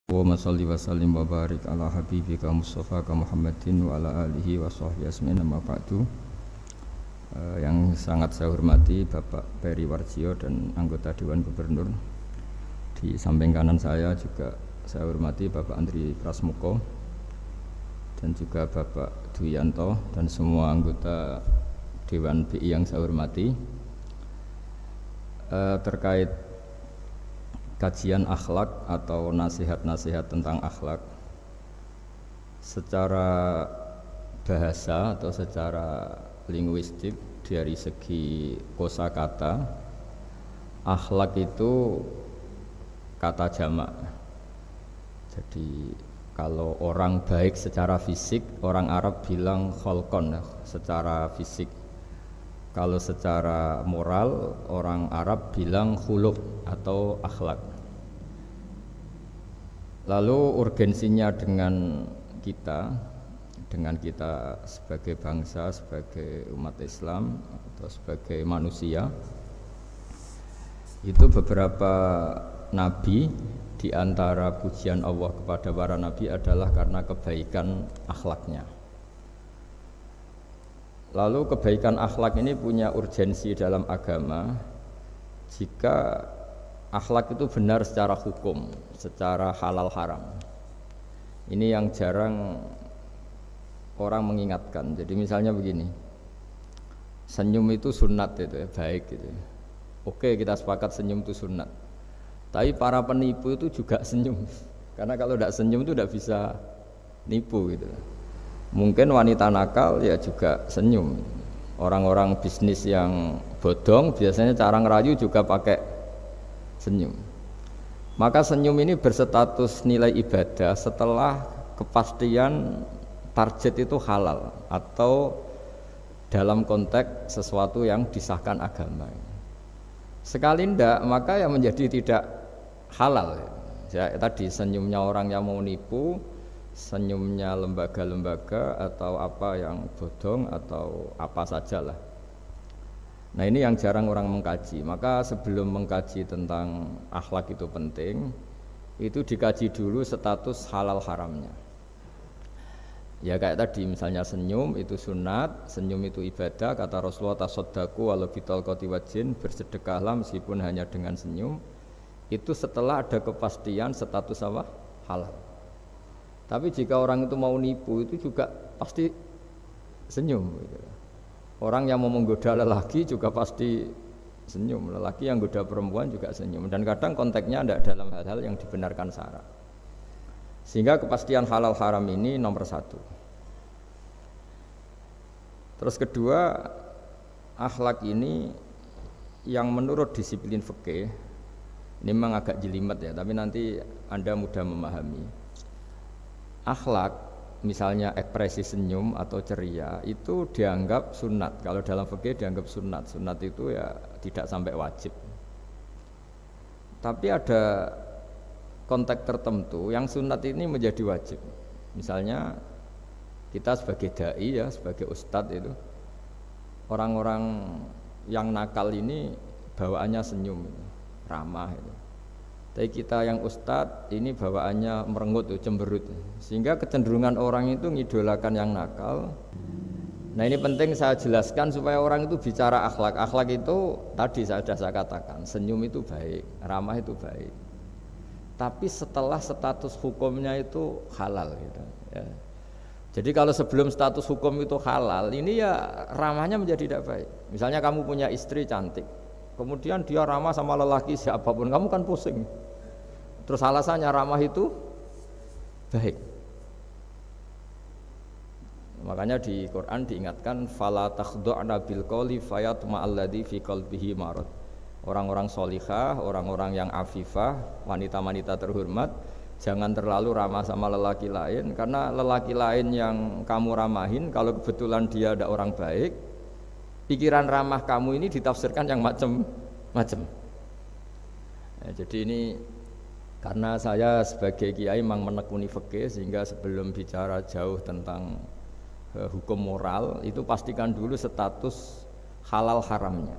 Allahumma sholli wa sallim wa barik ala habibika Mustafa Muhammadin wa ala alihi wa sahbihi asmin amma ba'du. Yang sangat saya hormati Bapak Peri Warjio dan anggota Dewan Gubernur. Di samping kanan saya juga saya hormati Bapak Andri Prasmoko dan juga Bapak Duyanto dan semua anggota Dewan BI yang saya hormati. Terkait kajian akhlak atau nasihat-nasihat tentang akhlak secara bahasa atau secara linguistik dari segi kosakata, akhlak itu kata jamak. Jadi kalau orang baik secara fisik, orang Arab bilang kholqon, secara fisik. Kalau secara moral, orang Arab bilang khuluq atau akhlak. Lalu urgensinya dengan kita sebagai bangsa, sebagai umat Islam atau sebagai manusia, itu beberapa nabi, di antara pujian Allah kepada para nabi adalah karena kebaikan akhlaknya. Lalu kebaikan akhlak ini punya urgensi dalam agama jika akhlak itu benar secara hukum, secara halal haram. Ini yang jarang orang mengingatkan. Jadi misalnya begini, senyum itu sunat itu ya, baik gitu. Oke, kita sepakat senyum itu sunat. Tapi para penipu itu juga senyum. Karena kalau tidak senyum itu tidak bisa nipu gitu. Mungkin wanita nakal ya juga senyum. Orang-orang bisnis yang bodong biasanya cara ngerayu juga pakai senyum. Maka senyum ini berstatus nilai ibadah setelah kepastian target itu halal atau dalam konteks sesuatu yang disahkan agama. Sekali ndak, maka yang menjadi tidak halal. Ya, tadi senyumnya orang yang mau nipu, senyumnya lembaga-lembaga atau apa yang bodong atau apa sajalah. Nah, ini yang jarang orang mengkaji. Maka sebelum mengkaji tentang akhlak itu penting, itu dikaji dulu status halal haramnya. Ya kayak tadi misalnya senyum itu sunat, senyum itu ibadah, kata Rasulullah tasaddaqu walau bitalqati wajhin, bersedekahlah meskipun hanya dengan senyum. Itu setelah ada kepastian status apa? Halal. Tapi jika orang itu mau nipu itu juga pasti senyum gitu. Orang yang mau menggoda lelaki juga pasti senyum. Lelaki yang goda perempuan juga senyum. Dan kadang konteksnya tidak dalam hal-hal yang dibenarkan syara. Sehingga kepastian halal haram ini nomor satu. Terus kedua, akhlak ini yang menurut disiplin fikih, ini memang agak jelimet ya, tapi nanti Anda mudah memahami. Akhlak, misalnya ekspresi senyum atau ceria, itu dianggap sunat. Kalau dalam fikih dianggap sunat. Sunat itu ya tidak sampai wajib. Tapi ada konteks tertentu yang sunat ini menjadi wajib. Misalnya kita sebagai dai ya, sebagai ustadz itu, orang-orang yang nakal ini bawaannya senyum, ramah itu. Tapi kita yang ustadz ini bawaannya merengut, cemberut, sehingga kecenderungan orang itu ngidolakan yang nakal. Nah ini penting saya jelaskan supaya orang itu bicara akhlak. Akhlak itu tadi saya katakan, senyum itu baik, ramah itu baik. Tapi setelah status hukumnya itu halal gitu, ya. Jadi kalau sebelum status hukum itu halal, ini ya ramahnya menjadi tidak baik. Misalnya kamu punya istri cantik, kemudian dia ramah sama lelaki siapapun, kamu kan pusing. Terus alasannya ramah itu baik. Makanya di Quran diingatkan fala takhdu'na bil qawli fayatma'alladzi fi qalbihi marad. Orang-orang solihah, orang-orang yang afifah, wanita-wanita terhormat, jangan terlalu ramah sama lelaki lain, karena lelaki lain yang kamu ramahin kalau kebetulan dia ada orang baik, pikiran ramah kamu ini ditafsirkan yang macam-macam. Ya, jadi ini karena saya sebagai kiai memang menekuni fikih, sehingga sebelum bicara jauh tentang hukum moral itu pastikan dulu status halal haramnya.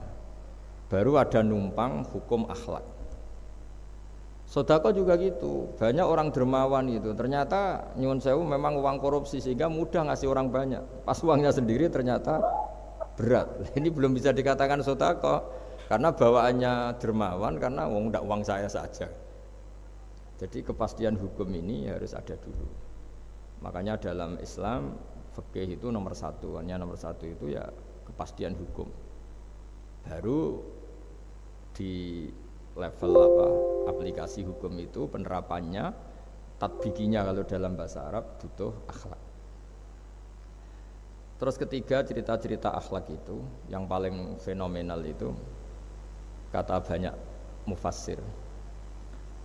Baru ada numpang hukum akhlak. Sodako juga gitu, banyak orang dermawan itu. Ternyata nyuwun sewu memang uang korupsi sehingga mudah ngasih orang banyak. Pas uangnya sendiri ternyata berat. Ini belum bisa dikatakan sodako karena bawaannya dermawan karena uang saya saja. Jadi kepastian hukum ini harus ada dulu. Makanya dalam Islam fikih itu nomor satu. Hanya nomor satu itu ya kepastian hukum. Baru di level aplikasi hukum itu penerapannya tatbikinya kalau dalam bahasa Arab butuh akhlak. Terus ketiga cerita-cerita akhlak itu yang paling fenomenal itu kata banyak mufassir.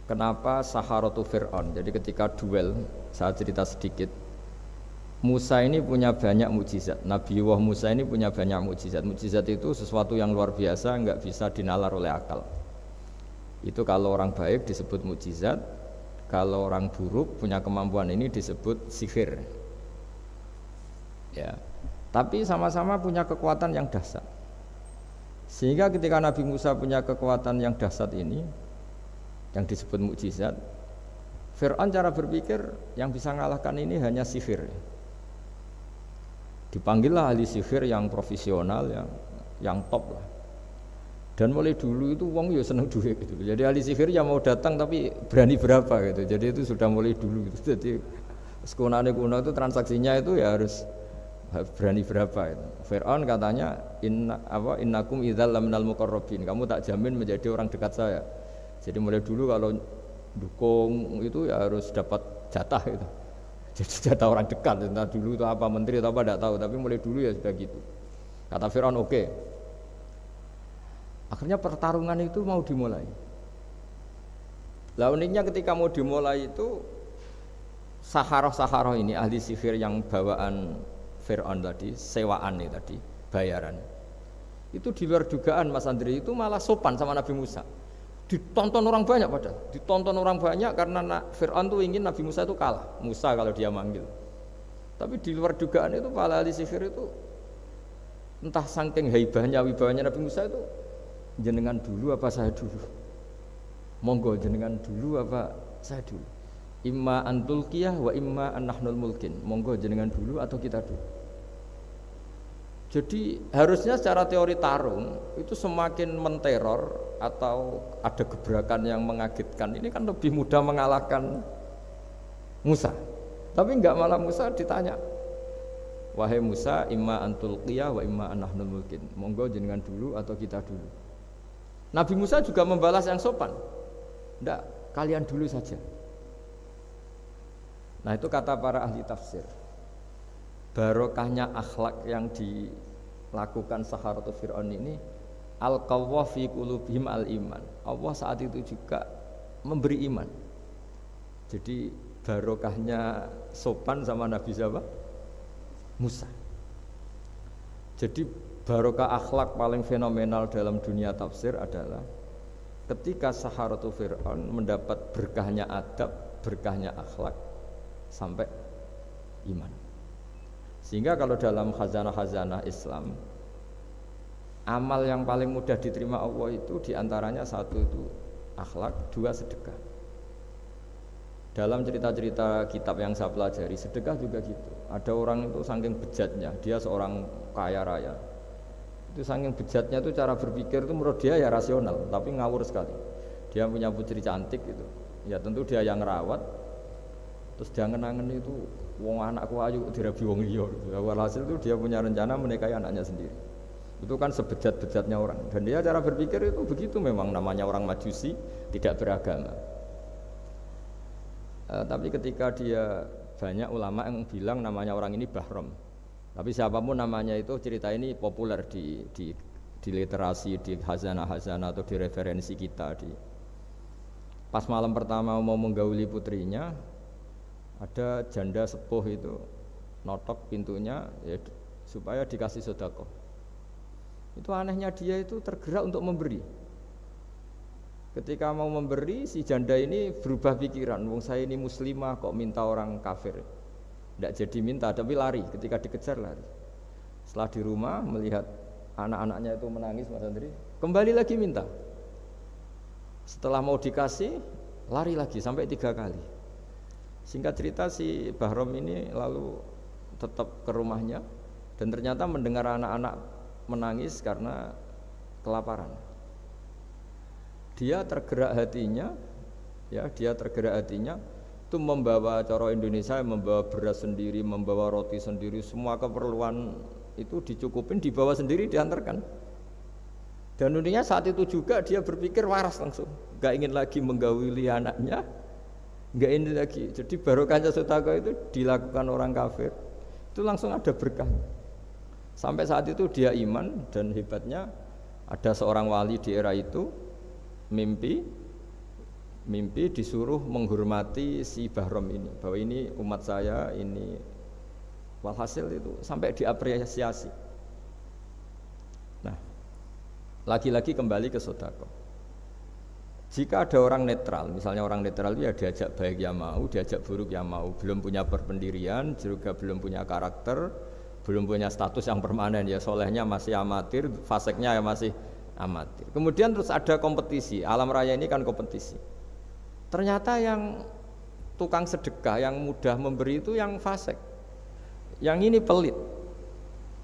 Kenapa Saharatu Fir'aun? Jadi ketika duel, saya cerita sedikit. Musa ini punya banyak mukjizat. Nabi Musa ini punya banyak mukjizat. Mukjizat itu sesuatu yang luar biasa, enggak bisa dinalar oleh akal. Itu kalau orang baik disebut mukjizat, kalau orang buruk punya kemampuan ini disebut sihir. Ya. Tapi sama-sama punya kekuatan yang dahsyat. Sehingga ketika Nabi Musa punya kekuatan yang dahsyat ini yang disebut mukjizat, Fir'aun cara berpikir yang bisa mengalahkan ini hanya sihir. Dipanggillah ahli sihir yang profesional, yang top lah. Dan mulai dulu itu wong ya seneng duit gitu. Jadi ahli sihir yang mau datang tapi berani berapa gitu. Jadi itu sudah mulai dulu gitu. Jadi sekunane kuno itu transaksinya itu ya harus berani berapa itu. Fir'aun katanya innakum idzal laminal muqarrabin. Kamu tak jamin menjadi orang dekat saya. Jadi mulai dulu kalau dukung itu ya harus dapat jatah gitu. Jadi jatah orang dekat. Entah dulu itu apa menteri atau apa tidak tahu, tapi mulai dulu ya sudah gitu. Kata Fir'aun oke. Akhirnya pertarungan itu mau dimulai. Lah uniknya ketika mau dimulai itu Saharoh ini ahli sihir yang bawaan Fir'aun tadi, sewaan nih tadi, bayaran. Itu di luar dugaan Mas Andri itu malah sopan sama Nabi Musa. Ditonton orang banyak padahal. Ditonton orang banyak karena Fir'aun tuh ingin Nabi Musa itu kalah. Musa kalau dia manggil. Tapi di luar dugaan itu para ahli sihir itu entah saking haibahnya, wibawanya Nabi Musa itu jenengan dulu apa saya dulu? Monggo jenengan dulu apa saya dulu? Imma antulqiyah wa imma annahnul mulkin. Monggo jenengan dulu atau kita dulu. Jadi harusnya secara teori tarung itu semakin menteror atau ada gebrakan yang mengagetkan ini kan lebih mudah mengalahkan Musa. Tapi enggak, malah Musa ditanya, wahai Musa, imma antulqiyah wa imma annahnul mulkin. Monggo jenengan dulu atau kita dulu. Nabi Musa juga membalas yang sopan. Enggak, kalian dulu saja. Nah itu kata para ahli tafsir. Barokahnya akhlak yang dilakukan Saharatu Fir'aun ini, al-qawwa fi qulubihim al-iman. Allah saat itu juga memberi iman. Jadi barokahnya sopan sama Nabi siapa? Musa. Jadi barokah akhlak paling fenomenal dalam dunia tafsir adalah ketika Saharatu Fir'aun mendapat berkahnya adab, berkahnya akhlak sampai iman. Sehingga kalau dalam khazanah-khazanah Islam, amal yang paling mudah diterima Allah itu diantaranya satu itu akhlak, dua sedekah. Dalam cerita-cerita kitab yang saya pelajari, sedekah juga gitu. Ada orang itu saking bejatnya, dia seorang kaya raya. Itu saking bejatnya itu cara berpikir itu menurut dia ya rasional, tapi ngawur sekali. Dia punya putri cantik gitu, ya tentu dia yang ngerawat. Terus dia ngenangen itu, wong anakku ayu dirabi wong liya. Walhasil itu dia punya rencana menikahi anaknya sendiri. Itu kan sebejat-bejatnya orang. Dan dia cara berpikir itu begitu, memang namanya orang majusi, tidak beragama. Tapi ketika dia, banyak ulama yang bilang namanya orang ini Bahrom. Tapi siapapun namanya itu, cerita ini populer di literasi, di khazanah-khazanah atau di referensi kita. Pas malam pertama mau menggauli putrinya, ada janda sepuh itu notok pintunya ya, supaya dikasih sedekah. Itu anehnya dia itu tergerak untuk memberi. Ketika mau memberi, si janda ini berubah pikiran, wong saya ini muslimah kok minta orang kafir. Tidak jadi minta, tapi lari, ketika dikejar lari. Setelah di rumah melihat anak-anaknya itu menangis, Mas Andri, kembali lagi minta. Setelah mau dikasih, lari lagi sampai 3 kali. Singkat cerita si Bahrom ini lalu tetap ke rumahnya dan ternyata mendengar anak-anak menangis karena kelaparan. Dia tergerak hatinya, itu membawa cara Indonesia, membawa beras sendiri, membawa roti sendiri, semua keperluan itu dicukupin, dibawa sendiri, diantarkan. Dan uniknya saat itu juga dia berpikir waras langsung, gak ingin lagi menggauli anaknya, gak ingin lagi. Jadi barokahnya sedekah itu dilakukan orang kafir, itu langsung ada berkah. Sampai saat itu dia iman dan hebatnya ada seorang wali di era itu mimpi disuruh menghormati si Bahrom ini, bahwa ini umat saya, ini walhasil itu sampai diapresiasi. Nah, lagi-lagi kembali ke sedekah. Jika ada orang netral, misalnya orang netral itu ya diajak baik ya mau, diajak buruk ya mau, belum punya berpendirian, juga belum punya karakter, belum punya status yang permanen, ya solehnya masih amatir, faseknya ya masih amatir. Kemudian terus ada kompetisi, alam raya ini kan kompetisi. Ternyata yang tukang sedekah, yang mudah memberi itu yang fasek, yang ini pelit.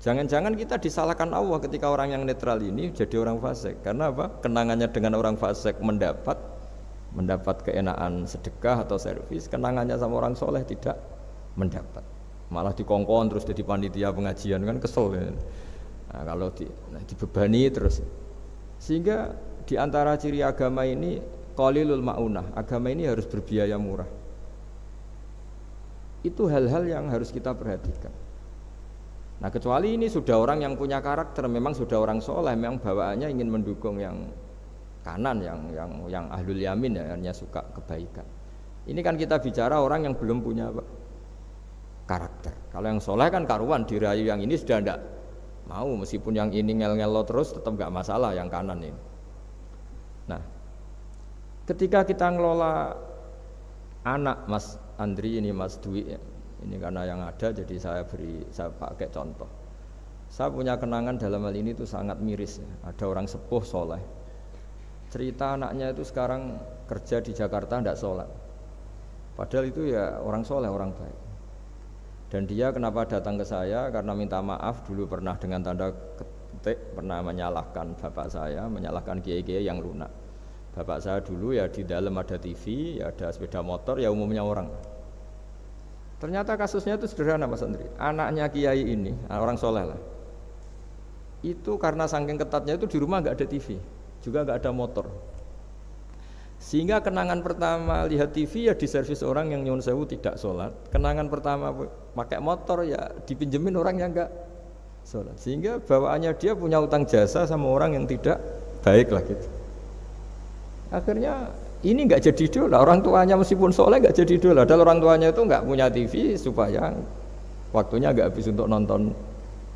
Jangan-jangan kita disalahkan Allah ketika orang yang netral ini jadi orang fasik. Karena apa? Kenangannya dengan orang fasik mendapat keenaan sedekah atau servis, kenangannya sama orang soleh tidak mendapat. Malah dikongkon terus jadi panitia pengajian, kan kesel ya. Nah, kalau dibebani terus. Sehingga di antara ciri agama ini qalilul maunah, agama ini harus berbiaya murah. Itu hal-hal yang harus kita perhatikan. Nah, kecuali ini sudah orang yang punya karakter, memang sudah orang soleh, memang bawaannya ingin mendukung yang kanan, yang ahlul yamin, ya, hanya suka kebaikan. Ini kan kita bicara orang yang belum punya apa? Karakter. Kalau yang soleh kan karuan, dirayu yang ini sudah tidak mau, meskipun yang ini ngel-ngelo terus tetap nggak masalah yang kanan ini. Nah, ketika kita ngelola anak Mas Andri ini, Mas Dwi ya, ini karena yang ada jadi saya pakai contoh. Saya punya kenangan dalam hal ini itu sangat miris ya. Ada orang sepuh soleh, cerita anaknya itu sekarang kerja di Jakarta tidak sholat, padahal itu ya orang soleh, orang baik. Dan dia kenapa datang ke saya? Karena minta maaf dulu pernah dengan tanda ketik pernah menyalahkan bapak saya, menyalahkan kiai-kiai yang lunak. Bapak saya dulu ya di dalam ada TV, ya ada sepeda motor, ya umumnya orang. Ternyata kasusnya itu sederhana Mas Andri. Anaknya kiai ini, orang soleh lah, itu karena saking ketatnya itu di rumah nggak ada TV, juga nggak ada motor. Sehingga kenangan pertama lihat TV ya di servis orang yang nyuwun sewu tidak sholat. Kenangan pertama pakai motor ya dipinjemin orang yang nggak sholat. Sehingga bawaannya dia punya utang jasa sama orang yang tidak baik lah gitu. Akhirnya ini nggak jadi idola, orang tuanya meskipun soleh nggak jadi idola. Dan orang tuanya itu nggak punya TV supaya waktunya nggak habis untuk nonton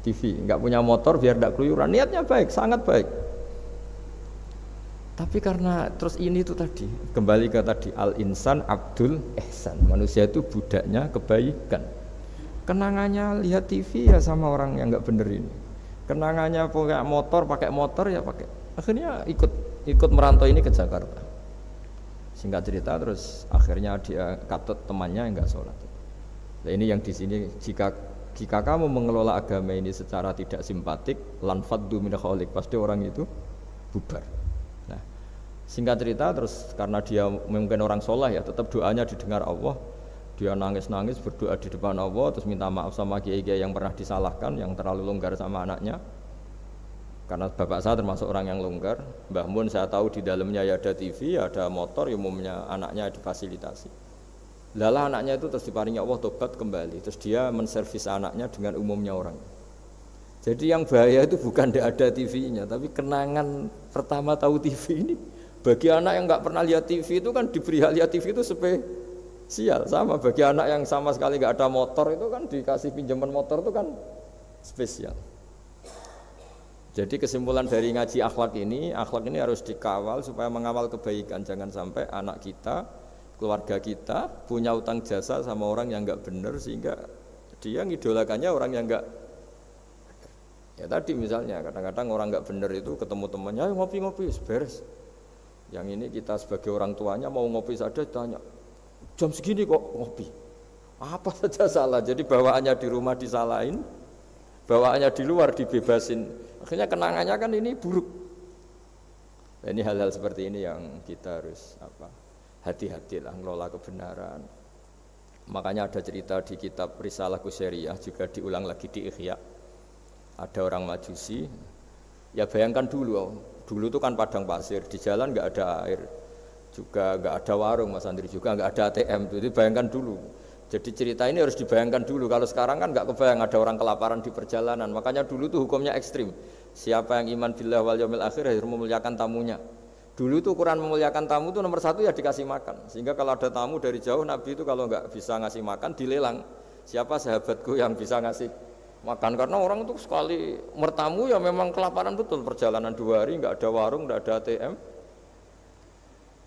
TV, nggak punya motor biar tidak keluyuran. Niatnya baik, sangat baik. Tapi karena terus ini itu tadi kembali ke tadi al insan abdul ihsan, manusia itu budaknya kebaikan. Kenangannya lihat TV ya sama orang yang nggak bener ini. Kenangannya pakai motor ya pakai. Akhirnya ikut merantau ini ke Jakarta. Singkat cerita terus akhirnya dia katut temannya yang nggak sholat. Nah, ini yang di sini jika kamu mengelola agama ini secara tidak simpatik, lanfaddu min khaliq, pasti orang itu bubar. Nah, singkat cerita terus karena dia mungkin orang soleh ya, tetap doanya didengar Allah. Dia nangis-nangis berdoa di depan Allah, terus minta maaf sama kiai-kiai yang pernah disalahkan, yang terlalu longgar sama anaknya. Karena bapak saya termasuk orang yang longgar. Mbah Mun saya tahu di dalamnya ya ada TV, ada motor, umumnya anaknya difasilitasi. Lalah anaknya itu terus diparingi Allah tobat kembali. Terus dia menservis anaknya dengan umumnya orang. Jadi yang bahaya itu bukan tidak ada TV-nya, tapi kenangan pertama tahu TV ini. Bagi anak yang nggak pernah lihat TV itu kan diberi hal lihat TV itu spesial. Sama bagi anak yang sama sekali nggak ada motor itu kan dikasih pinjaman motor itu kan spesial. Jadi kesimpulan dari ngaji akhlak ini harus dikawal supaya mengawal kebaikan. Jangan sampai anak kita, keluarga kita punya utang jasa sama orang yang enggak benar sehingga dia ngidolakannya orang yang enggak. Ya tadi misalnya kadang-kadang orang enggak benar itu ketemu temannya, ayo ngopi-ngopi, beres. Yang ini kita sebagai orang tuanya mau ngopi saja tanya, jam segini kok ngopi? Apa saja salah. Jadi bawaannya di rumah disalahin, bawaannya di luar dibebasin. Akhirnya kenangannya kan ini buruk. Nah, ini hal-hal seperti ini yang kita harus hati-hatilah ngelola kebenaran. Makanya ada cerita di kitab Risalah Qusyariyah juga diulang lagi di Ihya. Ada orang Majusi. Ya bayangkan dulu itu kan padang pasir, di jalan nggak ada air, juga nggak ada warung, Mas Andri, juga nggak ada ATM. Jadi bayangkan dulu. Jadi cerita ini harus dibayangkan dulu. Kalau sekarang kan nggak kebayang ada orang kelaparan di perjalanan. Makanya dulu tuh hukumnya ekstrim. Siapa yang iman billah wal yaumil akhir harus memuliakan tamunya. Dulu tuh ukuran memuliakan tamu itu nomor 1 ya dikasih makan. Sehingga kalau ada tamu dari jauh, Nabi itu kalau nggak bisa ngasih makan dilelang. Siapa sahabatku yang bisa ngasih makan? Karena orang itu sekali mertamu ya memang kelaparan betul. Perjalanan 2 hari nggak ada warung, nggak ada ATM,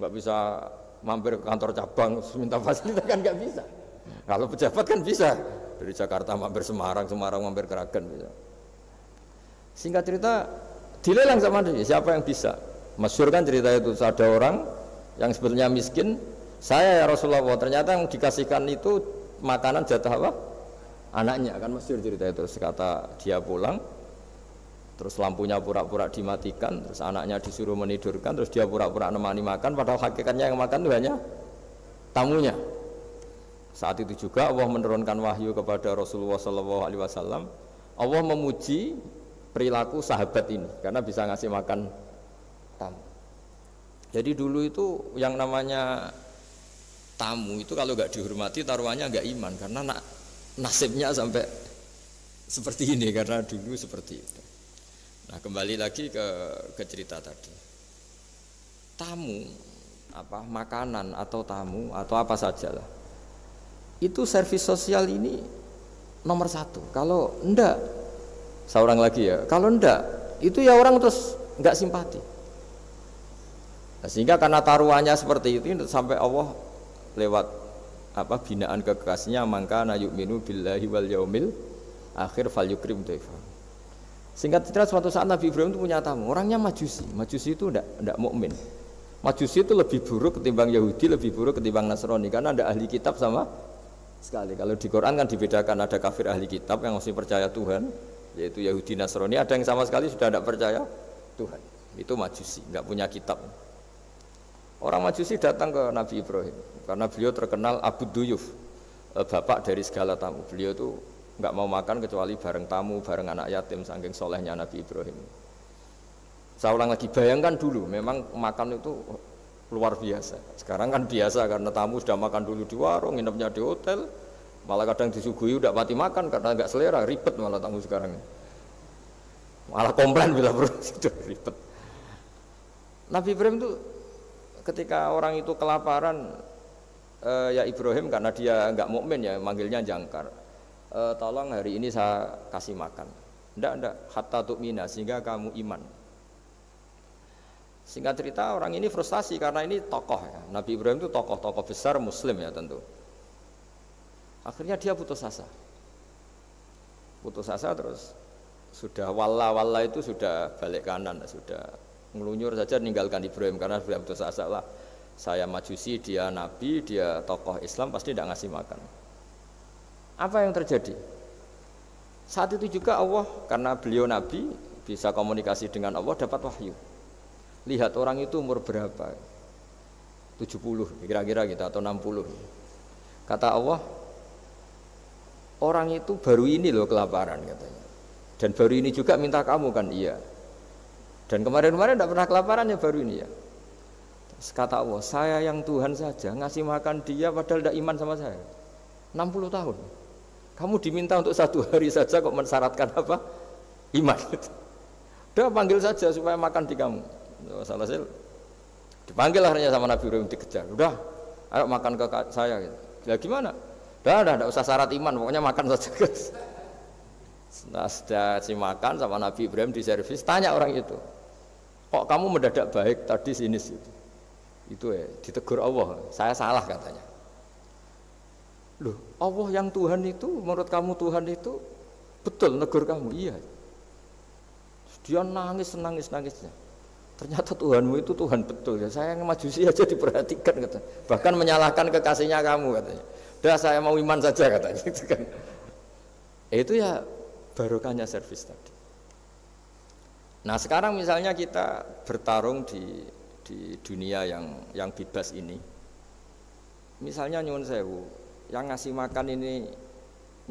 nggak bisa mampir ke kantor cabang minta fasilitas kan nggak bisa. Kalau pejabat kan bisa, dari Jakarta mampir Semarang mampir Kragen bisa. Singkat cerita dilelang sama dia, siapa yang bisa? Masyhur kan cerita itu, ada orang yang sebetulnya miskin, saya ya Rasulullah, ternyata yang dikasihkan itu makanan jatah apa? Anaknya, kan masyhur cerita itu. Kata dia pulang, terus lampunya pura-pura dimatikan, terus anaknya disuruh menidurkan, terus dia pura-pura nemani makan, padahal hakikatnya yang makan itu hanya tamunya. Saat itu juga Allah menurunkan wahyu kepada Rasulullah SAW. Allah memuji perilaku sahabat ini karena bisa ngasih makan tamu. Jadi dulu itu yang namanya tamu itu kalau nggak dihormati taruhannya nggak iman, karena nasibnya sampai seperti ini karena dulu seperti itu. Nah, kembali lagi ke cerita tadi. Tamu makanan atau tamu atau apa sajalah. Itu servis sosial ini nomor 1. Kalau enggak, seorang lagi ya, kalau enggak itu ya orang terus enggak simpati. Nah, sehingga karena taruhannya seperti itu sampai Allah lewat binaan kekasihnya, maka na yu'minu billahi wal yaumil akhir falyukrim dhaifa. Singkat cerita suatu saat Nabi Ibrahim itu punya tamu, orangnya Majusi. Majusi itu enggak mukmin. Majusi itu lebih buruk ketimbang Yahudi, lebih buruk ketimbang Nasrani karena ada ahli kitab sama sekali. Kalau di Quran kan dibedakan, ada kafir ahli kitab yang masih percaya Tuhan, yaitu Yahudi Nasrani, ada yang sama sekali sudah tidak percaya Tuhan. Itu Majusi, nggak punya kitab. Orang Majusi datang ke Nabi Ibrahim karena beliau terkenal Abu Duyuf, bapak dari segala tamu. Beliau itu nggak mau makan kecuali bareng tamu, bareng anak yatim, saking solehnya Nabi Ibrahim. Saya ulang lagi, bayangkan dulu, memang makan itu luar biasa. Sekarang kan biasa karena tamu sudah makan dulu di warung, nginepnya di hotel, malah kadang disuguhi udah mati makan karena nggak selera, ribet malah tamu sekarang. Malah komplain bila perlu sudah ribet. Nabi Ibrahim itu ketika orang itu kelaparan, ya Ibrahim karena dia nggak mukmin ya manggilnya jangkar. Tolong hari ini saya kasih makan. Ndak hatta tu'mina, sehingga kamu iman. Singkat cerita orang ini frustasi karena ini tokoh ya. Nabi Ibrahim itu tokoh besar muslim ya tentu. Akhirnya dia putus asa. Putus asa terus sudah walla itu sudah balik kanan, sudah ngelunyur saja meninggalkan Ibrahim karena sudah putus asa lah. Saya Majusi, dia Nabi, dia tokoh Islam, pasti tidak ngasih makan. Apa yang terjadi? Saat itu juga Allah, karena beliau Nabi bisa komunikasi dengan Allah, dapat wahyu. Lihat orang itu umur berapa? 70 kira-kira gitu atau 60. Kata Allah, orang itu baru ini loh kelaparan katanya. Dan baru ini juga minta kamu kan? Iya. Dan kemarin-kemarin tidak pernah kelaparan ya, baru ini ya. Terus kata Allah, saya yang Tuhan saja ngasih makan dia padahal tidak iman sama saya. 60 tahun. Kamu diminta untuk 1 hari saja kok mensyaratkan apa? Iman. Udah panggil saja supaya makan di kamu. Salah sih dipanggil akhirnya sama Nabi Ibrahim, dikejar. Udah, ayo makan ke saya gitu. Ya gimana? Udah, enggak usah syarat iman, pokoknya makan saja guys. Nah, sudah si makan sama Nabi Ibrahim di servis, tanya orang itu, kok kamu mendadak baik tadi sini situ? Itu ya ditegur Allah, saya salah katanya. Loh, Allah yang Tuhan itu, menurut kamu Tuhan itu betul negur kamu? Iya. Dia nangisnya. Ternyata Tuhanmu itu Tuhan betul ya. Saya yang Majusi aja diperhatikan kata. Bahkan menyalahkan kekasihnya kamu katanya. Udah saya mau iman saja katanya. Gitu kan. Itu ya barokahnya servis tadi. Nah sekarang misalnya kita bertarung di dunia yang bebas ini. Misalnya nyuwun sewu, yang ngasih makan ini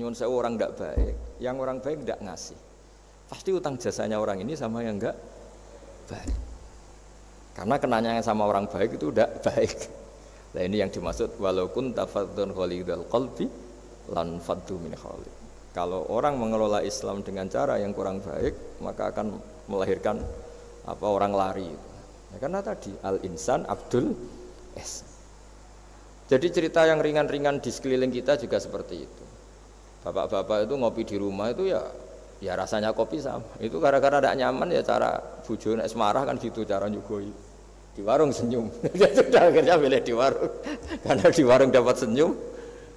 nyuwun sewu orang tidak baik, yang orang baik tidak ngasih. Pasti utang jasanya orang ini sama yang enggak baik. Karena kenanya sama orang baik itu udah baik. Nah ini yang dimaksud walaupun tafadzun khalidul qalbi lan faddu min khalid. Kalau orang mengelola Islam dengan cara yang kurang baik, maka akan melahirkan orang lari. Ya, karena tadi al insan abdul es. Jadi cerita yang ringan-ringan di sekeliling kita juga seperti itu. Bapak-bapak itu ngopi di rumah itu ya rasanya kopi sama. Itu gara-gara tidak nyaman ya cara bojo nek marah kan gitu cara nyugoi. Di warung senyum. Ya sudah akhirnya pilih di warung. Karena di warung dapat senyum,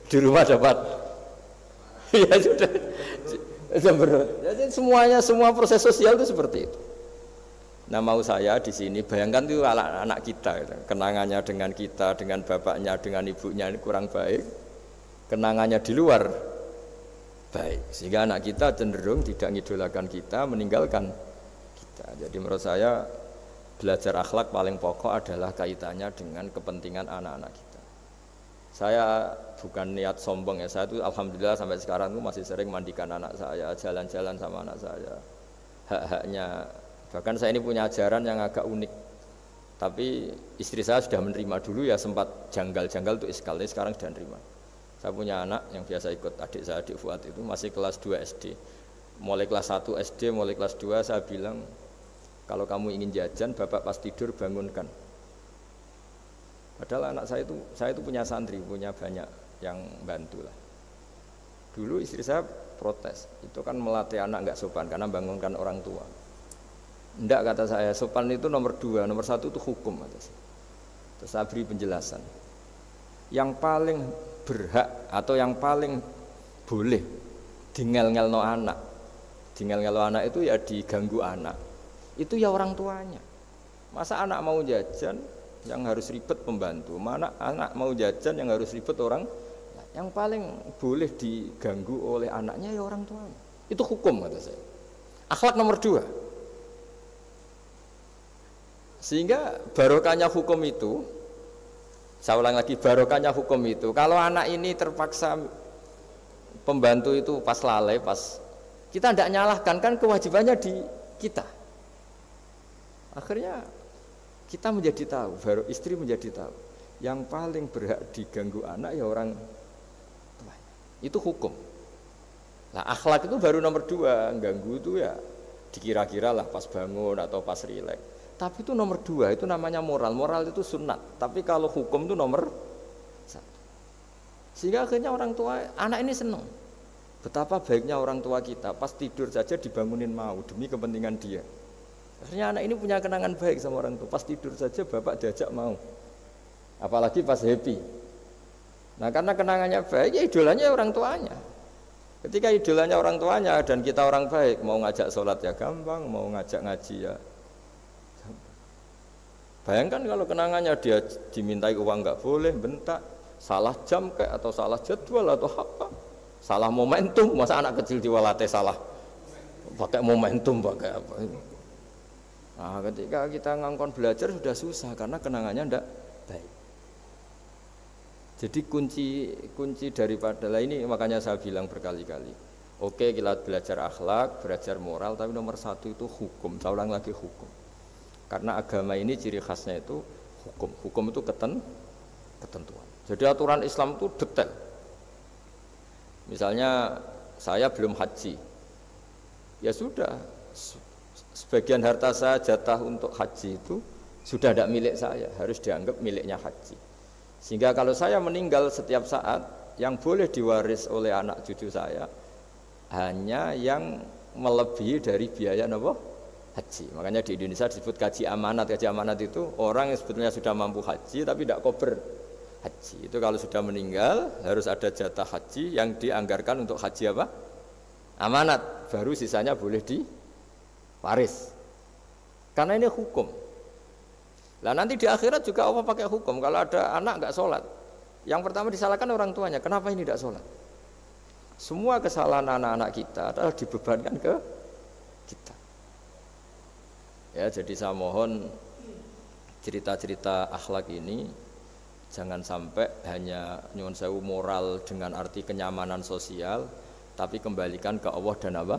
di rumah dapat ya sudah. Jadi semua proses sosial itu seperti itu. Nah mau saya di sini bayangkan itu anak kita gitu. Kenangannya dengan kita, dengan bapaknya, dengan ibunya ini kurang baik. Kenangannya di luar baik, sehingga anak kita cenderung tidak ngidolakan kita, meninggalkan kita. Jadi menurut saya belajar akhlak paling pokok adalah kaitannya dengan kepentingan anak-anak kita. Saya bukan niat sombong ya, saya itu alhamdulillah sampai sekarang itu masih sering mandikan anak saya, jalan-jalan sama anak saya. Hak-haknya, bahkan saya ini punya ajaran yang agak unik. Tapi istri saya sudah menerima, dulu ya sempat janggal-janggal itu iskal, sekarang sudah menerima. Saya punya anak yang biasa ikut adik saya, adik Fuad itu masih kelas 2 SD. Mulai kelas 1 SD, mulai kelas 2 saya bilang, kalau kamu ingin jajan, bapak pas tidur bangunkan. Padahal anak saya itu punya santri, punya banyak yang bantu lah. Dulu istri saya protes, itu kan melatih anak nggak sopan karena bangunkan orang tua. Enggak, kata saya, sopan itu nomor 2, nomor 1 itu hukum. Terus saya beri penjelasan. Yang paling berhak atau yang paling boleh dingel-ngelno anak, dingel-ngelno anak itu ya diganggu anak, itu ya orang tuanya. Masa anak mau jajan yang harus ribet pembantu, mana anak mau jajan yang harus ribet orang. Yang paling boleh diganggu oleh anaknya ya orang tuanya. Itu hukum kata saya. Akhlak nomor 2. Sehingga barokahnya hukum itu, saya ulang lagi, barokahnya hukum itu, kalau anak ini terpaksa pembantu itu pas lalai, pas kita tidak nyalahkan, kan kewajibannya di kita. Akhirnya kita menjadi tahu, baru istri menjadi tahu, yang paling berhak diganggu anak ya orang tuanya. Itu hukum. Nah akhlak itu baru nomor 2, ganggu itu ya dikira-kira lah pas bangun atau pas rileks. Tapi itu nomor 2, itu namanya moral. Moral itu sunat. Tapi kalau hukum itu nomor 1. Sehingga akhirnya orang tua, anak ini senang. Betapa baiknya orang tua kita, pas tidur saja dibangunin mau demi kepentingan dia. Akhirnya anak ini punya kenangan baik sama orang tua. Pas tidur saja bapak diajak mau. Apalagi pas happy. Nah karena kenangannya baik, ya idolanya orang tuanya. Ketika idolanya orang tuanya dan kita orang baik, mau ngajak sholat ya gampang, mau ngajak ngaji ya. Bayangkan kalau kenangannya dia dimintai uang nggak boleh, bentak, salah jam kayak atau salah jadwal atau apa, salah momentum, masa anak kecil diwalate salah, pakai momentum pakai apa? Nah, ketika kita ngangkon belajar sudah susah karena kenangannya ndak baik. Jadi kunci daripada ini makanya saya bilang berkali-kali, oke kita belajar akhlak, belajar moral, tapi nomor 1 itu hukum. Saya ulang lagi hukum. Karena agama ini ciri khasnya itu hukum. Hukum itu ketentuan. Jadi aturan Islam itu detail. Misalnya saya belum haji, ya sudah, sebagian harta saya jatah untuk haji itu sudah tidak milik saya, harus dianggap miliknya haji. Sehingga kalau saya meninggal setiap saat, yang boleh diwaris oleh anak cucu saya hanya yang melebihi dari biaya haji. Makanya di Indonesia disebut kaji amanat. Kaji amanat itu orang yang sebetulnya sudah mampu haji tapi tidak kober haji. Itu kalau sudah meninggal harus ada jatah haji yang dianggarkan untuk haji apa? Amanat. Baru sisanya boleh diwaris. Karena ini hukum. Lah nanti di akhirat juga Allah pakai hukum kalau ada anak nggak sholat. Yang pertama disalahkan orang tuanya, kenapa ini tidak sholat? Semua kesalahan anak-anak kita adalah dibebankan ke kita. Ya, jadi saya mohon cerita-cerita akhlak ini jangan sampai hanya nyuwun sewu moral dengan arti kenyamanan sosial, tapi kembalikan ke Allah dan apa?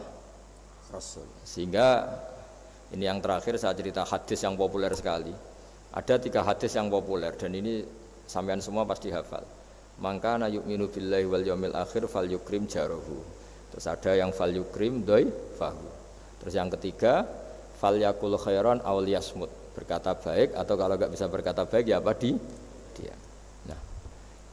Rasul. Sehingga ini yang terakhir saya cerita hadis yang populer sekali. Ada 3 hadis yang populer dan ini sampean semua pasti hafal. Maka na yu'minu billahi wal yaumil akhir fal yukrim jarahu. Terus ada yang fal yukrim dhaifahu. Terus yang ketiga fal yakul khairan aw liyasmut. Berkata baik atau kalau enggak bisa berkata baik ya apa dia. Nah,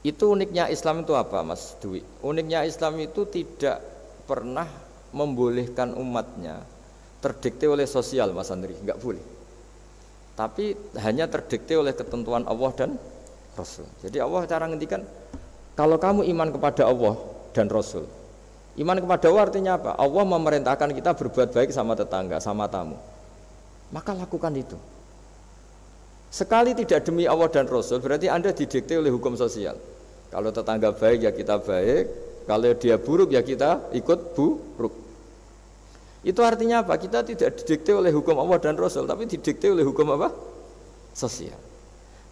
itu uniknya Islam itu apa Mas Dwi? Uniknya Islam itu tidak pernah membolehkan umatnya terdikte oleh sosial Mas Andri, enggak boleh. Tapi hanya terdikte oleh ketentuan Allah dan Rasul. Jadi Allah cara ngendikan, kalau kamu iman kepada Allah dan Rasul, iman kepada Allah artinya apa? Allah memerintahkan kita berbuat baik sama tetangga, sama tamu, maka lakukan itu. Sekali tidak demi Allah dan Rasul, berarti Anda didikte oleh hukum sosial. Kalau tetangga baik ya kita baik, kalau dia buruk ya kita ikut buruk. Itu artinya apa? Kita tidak didikte oleh hukum Allah dan Rasul, tapi didikte oleh hukum apa? Sosial.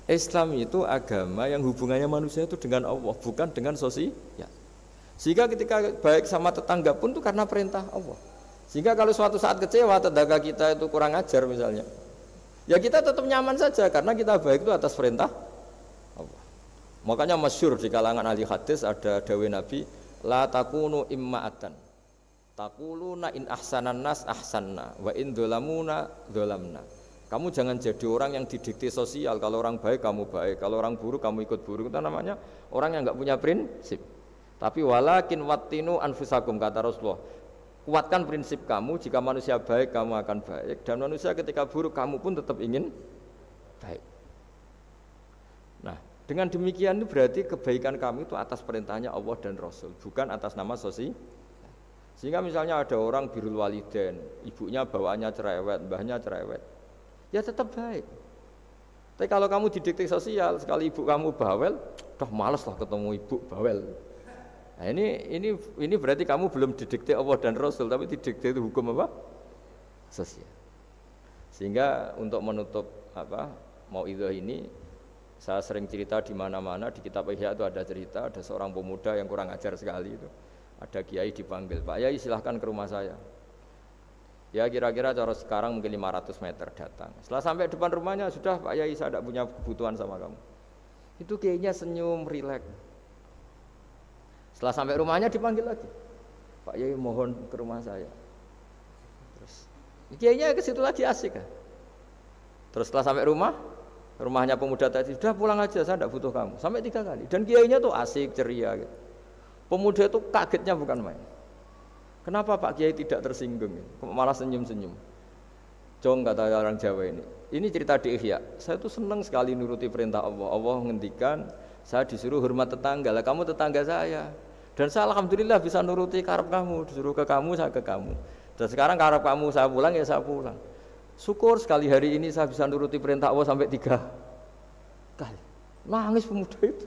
Islam itu agama yang hubungannya manusia itu dengan Allah, bukan dengan sosial. Sehingga ketika baik sama tetangga pun itu karena perintah Allah. Sehingga kalau suatu saat kecewa tetangga kita itu kurang ajar misalnya, ya kita tetap nyaman saja karena kita baik itu atas perintah Allah. Makanya masyhur di kalangan ahli hadis ada dawuh Nabi, la takunu imma'atan. Taquluna in ahsanan nas ahsanna wa in dzalamuna dzalamna. Kamu jangan jadi orang yang didikte sosial. Kalau orang baik kamu baik, kalau orang buruk kamu ikut buruk. Itu namanya orang yang enggak punya prinsip. Tapi walakin wattinu anfusakum, kata Rasulullah. Kuatkan prinsip kamu, jika manusia baik kamu akan baik, dan manusia ketika buruk kamu pun tetap ingin baik. Nah, dengan demikian itu berarti kebaikan kamu itu atas perintahnya Allah dan Rasul, bukan atas nama sosial. Sehingga misalnya ada orang birrul walidain, ibunya bawaannya cerewet, mbahnya cerewet, ya tetap baik. Tapi kalau kamu didikte sosial, sekali ibu kamu bawel, dah malas lah ketemu ibu bawel. Nah ini berarti kamu belum didikte Allah dan Rasul, tapi didikte itu hukum apa? Sosial. Sehingga untuk menutup mauidhah ini, saya sering cerita di mana-mana di kitab Ihya itu ada cerita ada seorang pemuda yang kurang ajar sekali itu. Ada kiai dipanggil, Pak Yai silahkan ke rumah saya. Ya kira-kira cara sekarang mungkin 500 meter datang. Setelah sampai depan rumahnya, sudah Pak Yai saya tidak punya kebutuhan sama kamu. Itu kiainya senyum, rileks. Setelah sampai rumahnya dipanggil lagi, Pak Yai mohon ke rumah saya. Terus kiainya ke situ lagi asik kan. Terus setelah sampai rumahnya pemuda tadi, sudah pulang aja saya tidak butuh kamu. Sampai 3 kali. Dan kiainya tuh asik, ceria gitu. Pemuda itu kagetnya bukan main. Kenapa Pak Kiai tidak tersinggung? Malah senyum-senyum. Jong kata orang Jawa ini. Ini cerita di Ihya. Saya tuh senang sekali nuruti perintah Allah. Allah menghentikan, saya disuruh hormat tetangga. Lah kamu tetangga saya. Dan saya alhamdulillah bisa nuruti karep kamu. Disuruh ke kamu, saya ke kamu. Dan sekarang karep kamu saya pulang, ya saya pulang. Syukur sekali hari ini saya bisa nuruti perintah Allah sampai 3 kali. Nangis pemuda itu.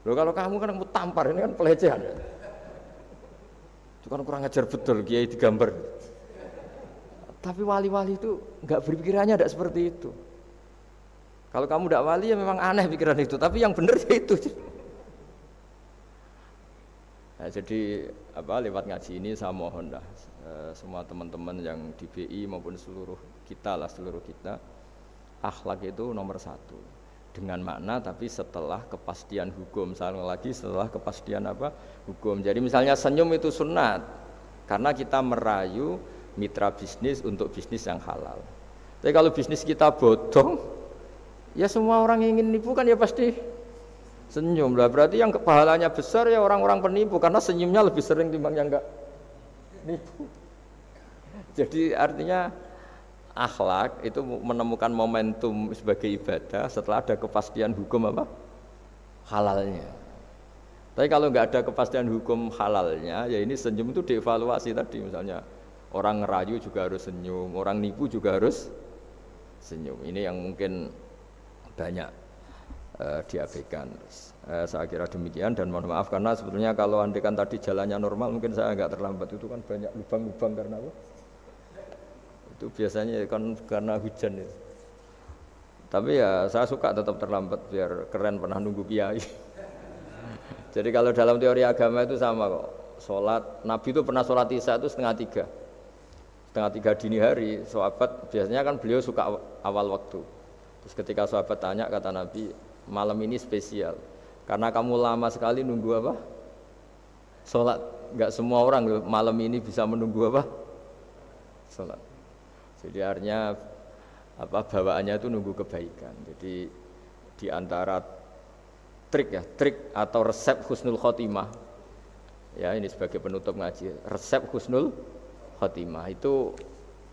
Loh kalau kamu kan kamu tampar, ini kan pelecehan. Itu kan kurang ajar betul, kiai digambar. Tapi wali-wali itu enggak berpikirannya tidak seperti itu. Kalau kamu tidak wali ya memang aneh pikiran itu, tapi yang benar ya itu. Nah, jadi lewat ngaji ini saya mohon dah semua teman-teman yang di BI maupun seluruh kita, akhlak itu nomor 1. Dengan makna tapi setelah kepastian hukum. Setelah kepastian hukum. Jadi misalnya senyum itu sunat karena kita merayu mitra bisnis untuk bisnis yang halal. Tapi kalau bisnis kita bodong, ya semua orang yang ingin nipu kan ya pasti senyum lah. Berarti yang pahalanya besar ya orang-orang penipu karena senyumnya lebih sering timbang yang enggak nipu. Jadi artinya akhlak itu menemukan momentum sebagai ibadah setelah ada kepastian hukum halalnya. Tapi kalau nggak ada kepastian hukum halalnya, ya ini senyum itu dievaluasi tadi. Misalnya orang ngerayu juga harus senyum, orang nipu juga harus senyum. Ini yang mungkin banyak diabaikan. Saya kira demikian dan mohon maaf karena sebetulnya kalau andekan tadi jalannya normal mungkin saya agak terlambat, itu kan banyak lubang-lubang karena apa? Itu biasanya kan karena hujan itu. Tapi ya saya suka tetap terlambat biar keren pernah nunggu kiai. Jadi kalau dalam teori agama itu sama kok. Sholat, Nabi itu pernah sholat isya itu setengah tiga dini hari. Sahabat biasanya kan beliau suka awal waktu. Terus ketika sahabat tanya kata Nabi, malam ini spesial karena kamu lama sekali nunggu apa? Sholat. Enggak semua orang malam ini bisa menunggu apa? Sholat. Jadi artinya apa bawaannya itu nunggu kebaikan. Jadi di antara trik atau resep husnul khotimah ya, ini sebagai penutup ngaji, resep husnul khotimah itu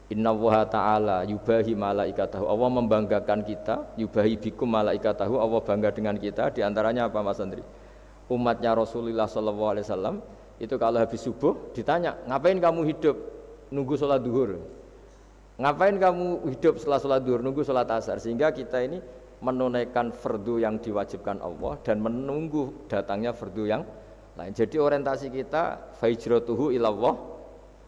innallaha ta'ala yubahi malaikatahu, Allah membanggakan kita, yubahi bikum malaikatahu, Allah bangga dengan kita. Di antaranya apa Mas Andri? Umatnya Rasulullah SAW itu kalau habis subuh ditanya, ngapain kamu hidup nunggu sholat duhur? Ngapain kamu hidup setelah sholat duhur nunggu sholat asar? Sehingga kita ini menunaikan fardu yang diwajibkan Allah dan menunggu datangnya fardu yang lain. Jadi orientasi kita fahijratuhu ilallah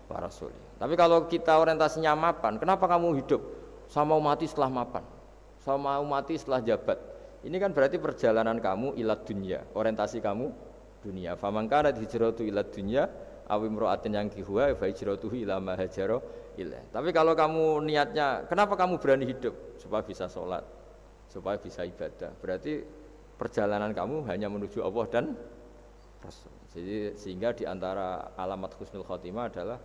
wa rasulih. Tapi kalau kita orientasinya mapan, kenapa kamu hidup? Saya mau mati setelah mapan, saya mau mati setelah jabat. Ini kan berarti perjalanan kamu ilad dunya, orientasi kamu dunia. Faman kana hijratu ilad dunya aw imra'atin yang kihuha fahijratuhu ila ma hajara ilaih. Tapi kalau kamu niatnya, kenapa kamu berani hidup? Supaya bisa sholat, supaya bisa ibadah. Berarti perjalanan kamu hanya menuju Allah dan Rasul. Jadi sehingga di antara alamat husnul khotimah adalah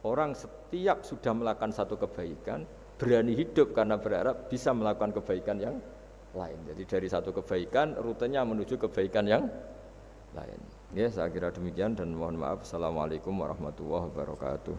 orang setiap sudah melakukan satu kebaikan berani hidup karena berharap bisa melakukan kebaikan yang lain. Jadi dari satu kebaikan rutenya menuju kebaikan yang lain. Ya, saya kira demikian dan mohon maaf. Assalamualaikum warahmatullahi wabarakatuh.